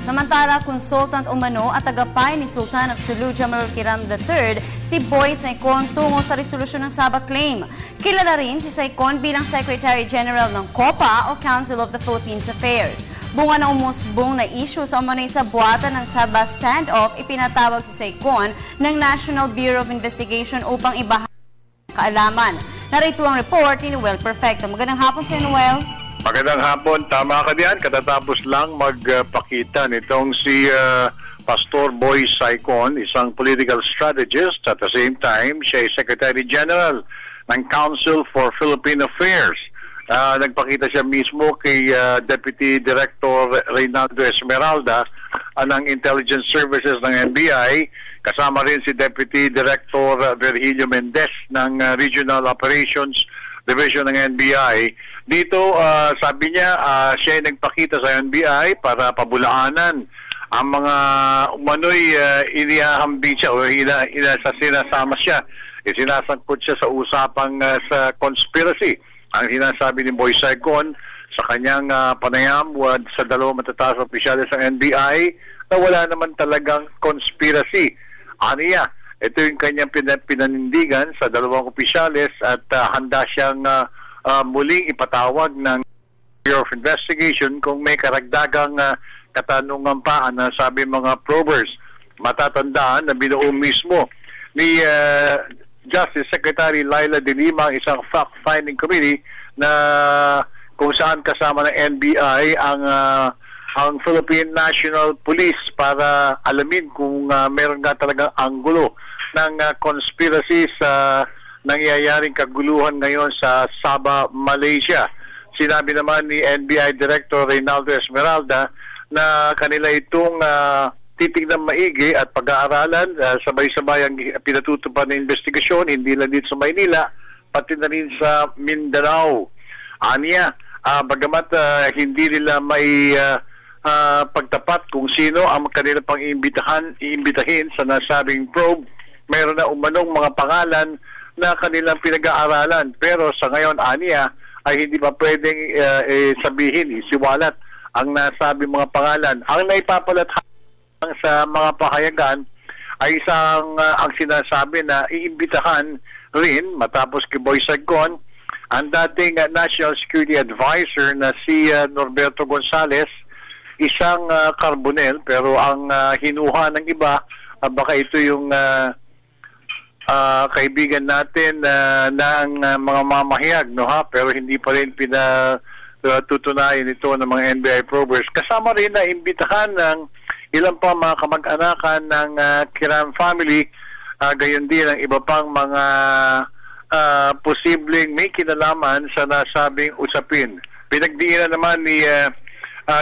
Samantala, consultant umano at tagapay ni Sultan of Sulu Jamal Kiram III, si Boy Saicon tungo sa resolusyon ng Sabah claim. Kilala rin si Saicon bilang Secretary General ng COPA o Council of the Philippines Affairs. Bunga na umusbong na issue sa umano'y sa buwatan ng Sabah standoff, ipinatawag si Saicon ng National Bureau of Investigation upang ibahagi ang kaalaman. Narito ang report ni Noel Perfecto. Magandang hapon sa Noel. Magandang hapon. Tama ka diyan. Katatapos lang magpakita nitong si Pastor Boy Saicon, isang political strategist. At the same time, siya ay Secretary General ng Council for Philippine Affairs. Nagpakita siya mismo kay Deputy Director Reynaldo Esmeralda ng Intelligence Services ng NBI. Kasama rin si Deputy Director Virgilio Mendez ng Regional Operations Division ng NBI. Dito, sabi niya, siya ay nagpakita sa NBI para pabulaanan ang mga umano'y inihahambing siya o sinasama siya. Sinasangkot siya sa usapang sa conspiracy. Ang sinasabi ni Boy Saicon sa kanyang panayam sa dalawang matataas opisyales ng NBI na wala naman talagang conspiracy. Aniya, ito yung kanyang pinanindigan sa dalawang opisyales at handa siyang muling ipatawag ng Bureau of Investigation kung may karagdagang katanungan pa na sabi mga probers. Matatandaan na binuo mismo ni Justice Secretary Laila De Lima ang isang fact-finding committee na kung saan kasama ng NBI ang Philippine National Police para alamin kung meron nga talagang anggulo ng conspiracy sa nangyayaring kaguluhan ngayon sa Sabah, Malaysia. Sinabi naman ni NBI Director Reynaldo Esmeralda na kanila itong titignan maigi at pag-aaralan, sabay-sabay ang pinatutupad na investigasyon, hindi lang dito sa Maynila, pati na rin sa Mindanao. Aniya, bagamat hindi nila may pagtapat kung sino ang kanila pang iimbitahin sa nasabing probe, mayroon na umanong mga pangalan na kanilang pinag-aaralan. Pero sa ngayon, aniya, ay hindi pa pwedeng sabihin, isiwalat ang nasabing mga pangalan. Ang naipapalathan sa mga pahayagan ay isang ang sinasabi na iimbitahan rin matapos kay Boy Saicon ang dating National Security Advisor na si Norberto Gonzales, isang Carbonel, pero ang hinuha ng iba, baka ito yung kaibigan natin ng mga mamahayag, no ha? Pero hindi pa rin pinatutunayan ito ng mga NBI probers. Kasama rin na imbitahan ng ilan pa mga kamag-anakan ng Kiram family, gayon din ang iba pang mga posibleng may kinalaman sa nasabing usapin. Pinagdiinan naman ni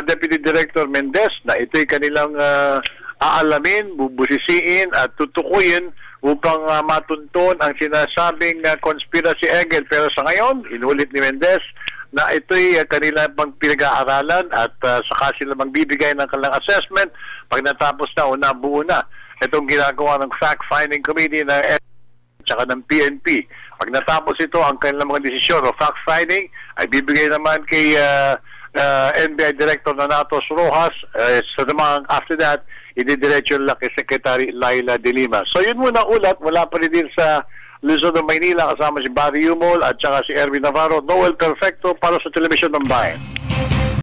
Deputy Director Mendez na ito'y kanilang aalamin, bubusisiin at tutukuyin upang matunton ang sinasabing conspiracy angle. Pero sa ngayon, inulit ni Mendez na ito'y kanila pang pinag-aaralan at saka sila magbibigay ng kanilang assessment pag natapos na o nabuo na itong ginagawa ng fact-finding committee na tsaka ng PNP. Pag natapos ito ang kanilang mga desisyon o fact-finding ay bibigay naman kay NBI Director Nonatos Rojas. So naman after that, ididiretso lang kay Secretary Laila De Lima. So yun muna ulat, wala pa rin din sa Luzon, Maynila, kasama si Barry Yumol at saka si Erwin Navarro. Noel Perfecto para sa Telebisyon ng Bayan.